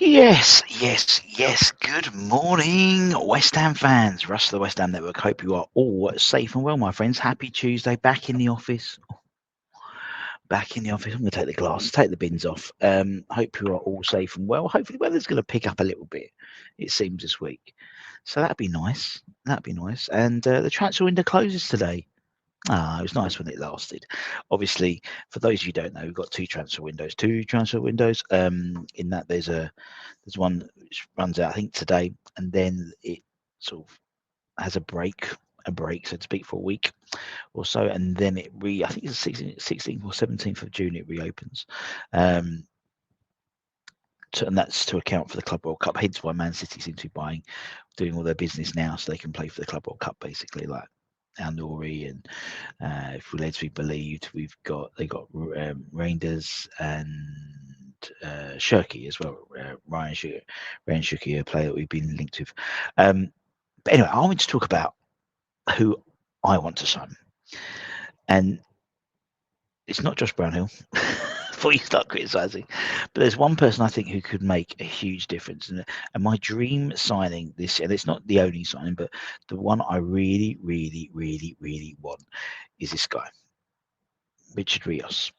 Yes, yes, yes. Good morning, West Ham fans. Russ, the West Ham Network. Hope you are all safe and well, my friends. Happy Tuesday. Back in the office. Back in the office. I'm going to take the glass, take the bins off. Hope you are all safe and well. Hopefully, the weather's going to pick up a little bit, it seems, this week. So that'd be nice. That'd be nice. And the transfer window closes today. It was nice when it lasted. Obviously, for those of you who don't know, we've got two transfer windows. In that there's one which runs out, I think, today, and then it sort of has a break, so to speak, for a week or so, and then I think it's the 16th or 17th of June it reopens. And that's to account for the Club World Cup. Hence why Man City seem to be doing all their business now, so they can play for the Club World Cup, basically, like Nuri and if we're led to be believed, they got Reinders and 𝙍𝙀𝙬𝙈 as well. Ryan 𝙍𝙬𝙈, a player that we've been linked with. But anyway, I want to talk about who I want to sign, and it's not Josh Brownhill. Before you start criticising, but there's one person I think who could make a huge difference, and my dream signing this year, and it's not the only signing, but the one I really, really, really, really want is this guy, Richard Rios.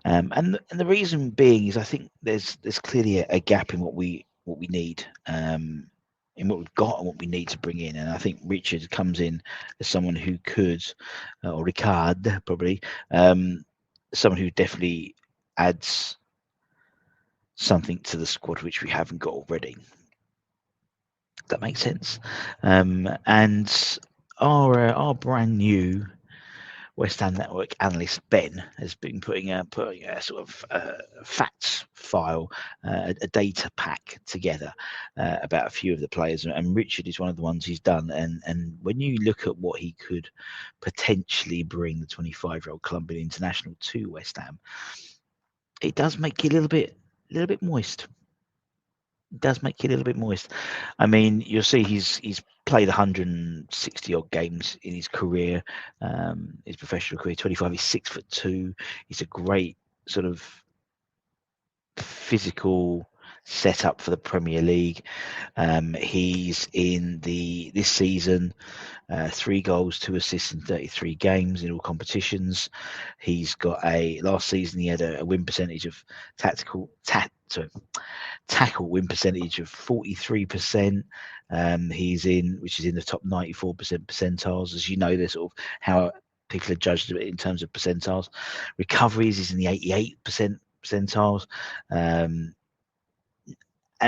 And the reason being is I think there's clearly a gap in what we need, in what we've got and what we need to bring in. And I think Richard comes in as someone who could, or Ricard probably, someone who definitely adds something to the squad which we haven't got already. That makes sense. And our brand new West Ham Network analyst Ben has been putting a sort of facts file, a data pack together about a few of the players, and Richard is one of the ones he's done. And when you look at what he could potentially bring the 25-year-old Colombian international to West Ham, it does make you a little bit moist. It does make you a little bit moist. I mean, you'll see he's played 160 odd games in his career, his professional career. 25. He's 6'2". He's a great sort of physical setup for the Premier League. He's in this season 3 goals, 2 assists in 33 games in all competitions. He's got last season he had a win percentage of tackle win percentage of 43%. Which is in the top 94% percentiles. As you know, they're sort of how people are judged in terms of percentiles. Recoveries is in the 88% percentiles. And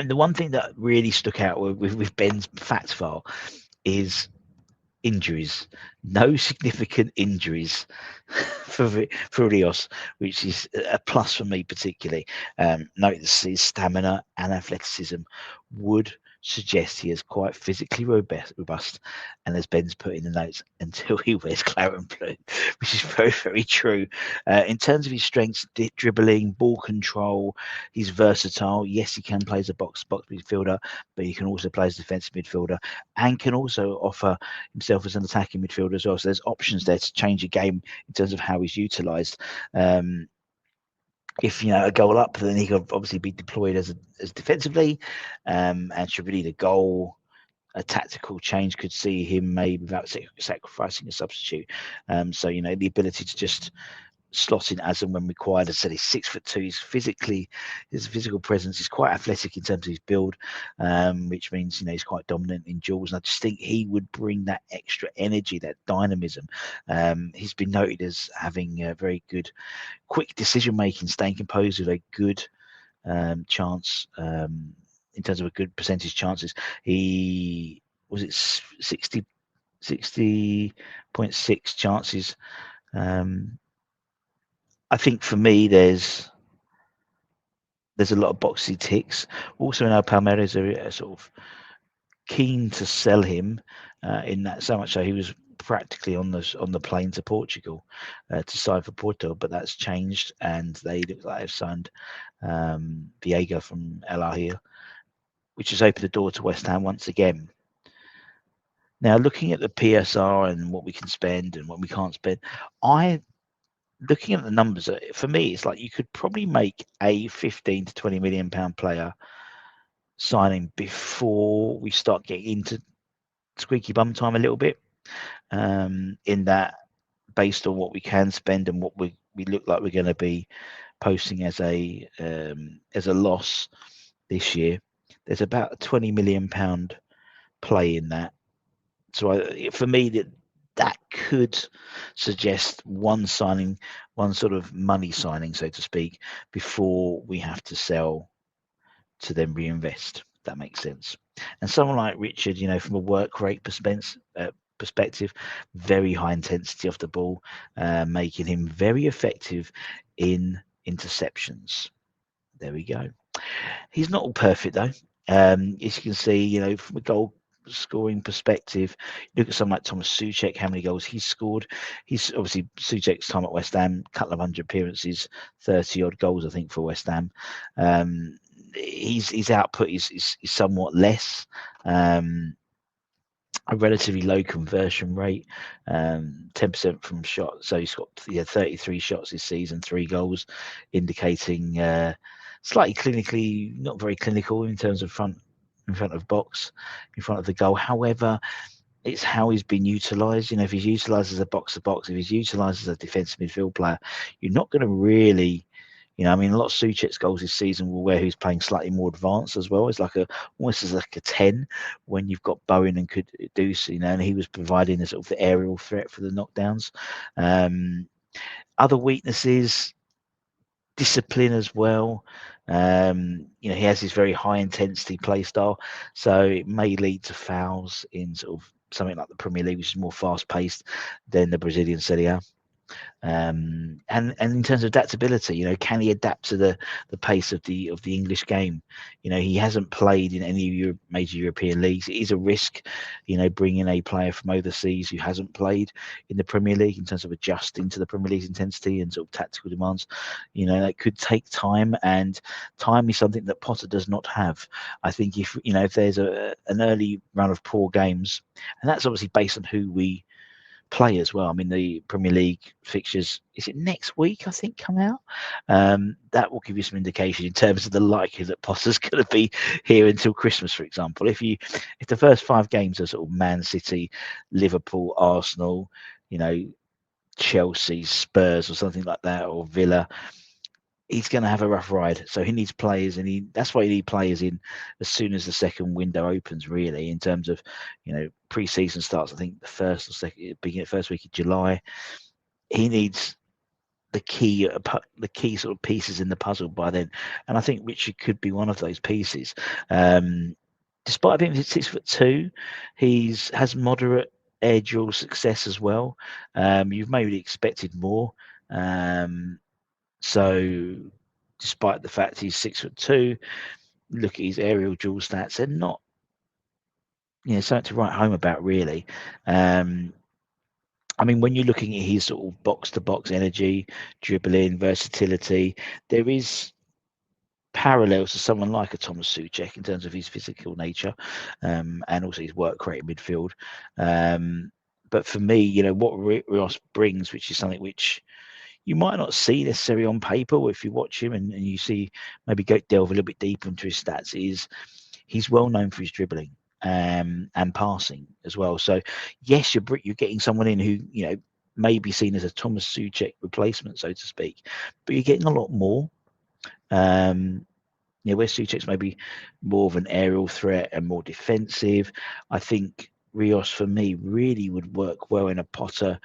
the one thing that really stuck out with Ben's facts file is injuries. No significant injuries for Rios, which is a plus for me particularly. Notice his stamina and athleticism would suggest he is quite physically robust, and as Ben's put in the notes, until he wears claret and blue, which is very, very true. In terms of his strengths, dribbling, ball control, he's versatile. Yes, he can play as a box midfielder, but he can also play as a defensive midfielder and can also offer himself as an attacking midfielder as well. So there's options there to change a game in terms of how he's utilised. If a goal up, then he could obviously be deployed as defensively, and should really the goal, a tactical change could see him maybe without sacrificing a substitute. So the ability to just slot in as and when required. As I said, he's 6'2". His physical presence is quite athletic in terms of his build, which means he's quite dominant in duels. And I just think he would bring that extra energy, that dynamism. He's been noted as having a very good, quick decision making, staying composed with a good chance. In terms of a good percentage chances, he was it 60.6 chances. I think for me, there's a lot of boxes he ticks. Also, now Palmeiras are sort of keen to sell him in that, so much so he was practically on the plane to Portugal to sign for Porto, but that's changed, and they look like they've signed 𝘿𝙍𝙀𝙼 from 𝘿𝙍𝙀𝙼, which has opened the door to West Ham once again. Now, looking at the PSR and what we can spend and what we can't spend, I looking at the numbers, for me, it's like you could probably make a 15 to 20 million pound player signing before we start getting into squeaky bum time a little bit. In that, based on what we can spend and what we look like we're going to be posting as a loss this year, there's about a 20 million pound play in that. So for me, that could suggest one signing, one sort of money signing, so to speak, before we have to sell to then reinvest. If that makes sense. And someone like Richard, from a work rate perspective, very high intensity off the ball, making him very effective in interceptions. There we go. He's not all perfect though. As you can see, from a goal scoring perspective, look at someone like Thomas Souček, how many goals he's scored. He's obviously Souček's time at West Ham, couple of 100 appearances, 30 odd goals I think for West Ham. His output is somewhat less. A relatively low conversion rate, 10% from shots. So he's got 33 shots this season, 3 goals, indicating slightly clinically, not very clinical in terms of in front of box, in front of the goal. However, it's how he's been utilised. If he's utilised as a box-to-box, if he's utilised as a defensive midfield player, you're not going to really. A lot of Souček's goals this season were where he's playing slightly more advanced as well. It's like almost as like a 10 when you've got Bowen and Kudus, and he was providing a sort of the aerial threat for the knockdowns. Other weaknesses, discipline as well. He has this very high intensity play style, so it may lead to fouls in sort of something like the Premier League, which is more fast paced than the Brazilian Serie A. And in terms of adaptability, can he adapt to the pace of the English game? He hasn't played in any major European leagues. It is a risk, bringing a player from overseas who hasn't played in the Premier League in terms of adjusting to the Premier League's intensity and sort of tactical demands. That could take time, and time is something that Potter does not have. I think if there's an early run of poor games, and that's obviously based on who we play as well. The Premier League fixtures, is it next week, I think, come out? That will give you some indication in terms of the likelihood that Potter's going to be here until Christmas, for example. If the first 5 games are sort of Man City, Liverpool, Arsenal, Chelsea, Spurs or something like that, or Villa, he's going to have a rough ride. So he needs players, and that's why you need players in as soon as the second window opens, really, in terms of, pre-season starts, I think the first or second, beginning first week of July. He needs the key sort of pieces in the puzzle by then. And I think Richard could be one of those pieces. Despite being 6'2", has moderate air duel success as well. You've maybe expected more. So despite the fact he's 6'2", look at his aerial duel stats. They're not, something to write home about, really. When you're looking at his sort of box-to-box energy, dribbling, versatility, there is parallels to someone like a Thomas Souček in terms of his physical nature, and also his work rate in midfield. But for me, what Rios brings, which is something which you might not see necessarily on paper, or if you watch him and you see, maybe delve a little bit deeper into his stats, is he's well known for his dribbling and passing as well. So yes, you're getting someone in who may be seen as a Thomas Souček replacement, so to speak, but you're getting a lot more. Where Souček's maybe more of an aerial threat and more defensive, I think Rios, for me, really would work well in a Potter,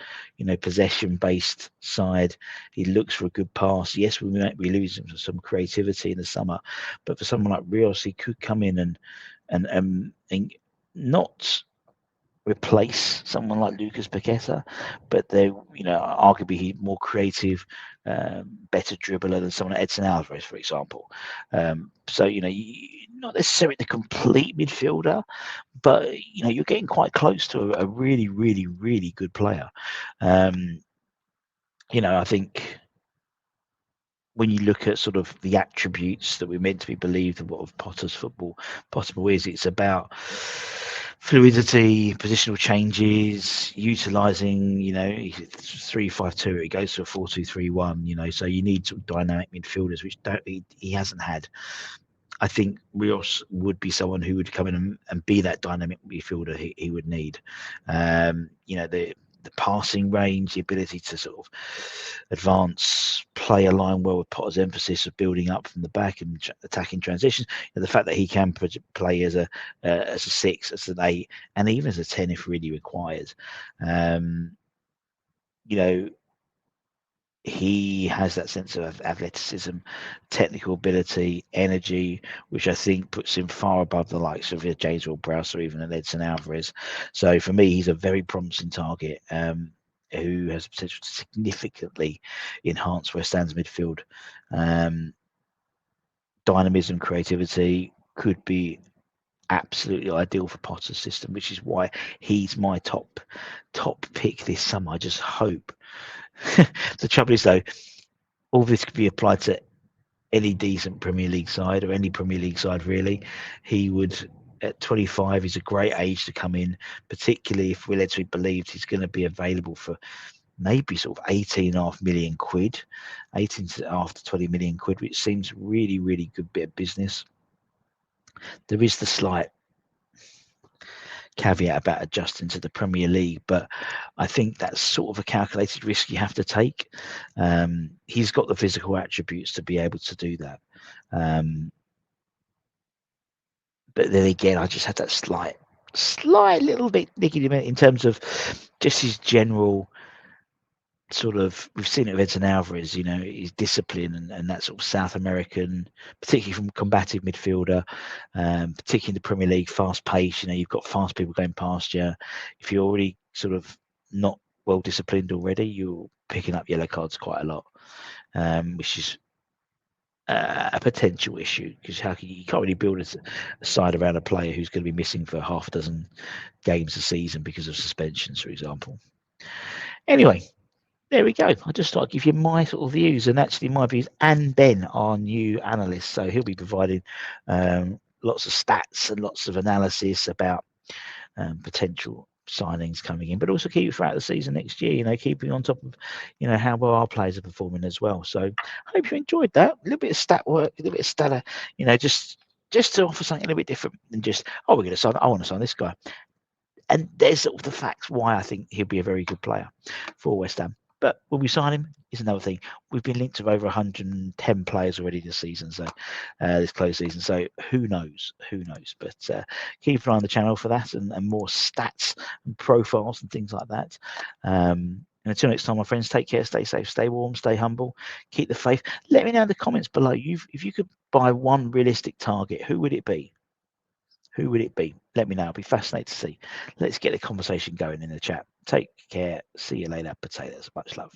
possession-based side. He looks for a good pass. Yes, we might be losing some creativity in the summer, but for someone like Rios, he could come in and not replace someone like 𝘿𝙍𝙀𝘼, but they're arguably more creative, better dribbler than someone like Edson Alvarez, for example. So not necessarily the complete midfielder, but you're getting quite close to a really, really, really good player. I think when you look at sort of the attributes that we're meant to be believed of what Potter's football possible is, it's about fluidity, positional changes, utilising, 3-5-2. It goes to a 4-2-3-1. So you need sort of dynamic midfielders, which he hasn't had. I think Rios would be someone who would come in and be that dynamic midfielder he would need. The passing range, the ability to sort of advance, play a line well with Potter's emphasis of building up from the back and attacking transitions. The fact that he can play as a 6, as an 8, and even as a 10 if really required. He has that sense of athleticism, technical ability, energy, which I think puts him far above the likes of James Ward-Prowse or even 𝘿𝙍𝙀𝙈. So for me, he's a very promising target who has the potential to significantly enhance West Ham's midfield. Dynamism, creativity could be absolutely ideal for Potter's system, which is why he's my top pick this summer. I just hope. The trouble is, though, all this could be applied to any decent Premier League side or any Premier League side, really. He would, at 25, is a great age to come in, particularly if we're led to be believed he's going to be available for maybe sort of 18.5 million quid, 18 to 20 million quid, which seems really, really good bit of business. There is the slight caveat about adjusting to the Premier League, but I think that's sort of a calculated risk you have to take. He's got the physical attributes to be able to do that, but then again, I just had that slight little bit niggling in terms of just his general sort of, we've seen it with 𝘿𝙍𝙀𝙈, his discipline and that sort of South American, particularly from combative midfielder, particularly in the Premier League, fast pace. You've got fast people going past you. If you're already sort of not well disciplined already, you're picking up yellow cards quite a lot, which is a potential issue, because you can't really build a side around a player who's going to be missing for half a dozen games a season because of suspensions, for example. Anyway, there we go. I just thought I'd give you my sort of views, and actually my views, and Ben, our new analyst, so he'll be providing lots of stats and lots of analysis about potential signings coming in, but also keep it throughout the season next year, keeping on top of how well our players are performing as well. So I hope you enjoyed that. A little bit of stat work, a little bit of stat, just to offer something a little bit different than just, I want to sign this guy. And there's sort of the facts why I think he'll be a very good player for West Ham. But will we sign him is another thing. We've been linked to over 110 players already this season, so this close season. So who knows? But keep an eye on the channel for that and more stats and profiles and things like that. And until next time, my friends, take care, stay safe, stay warm, stay humble, keep the faith. Let me know in the comments below. If you could buy one realistic target, who would it be? Who would it be? Let me know. I'll be fascinated to see. Let's get the conversation going in the chat. Take care. See you later. Potatoes. Much love.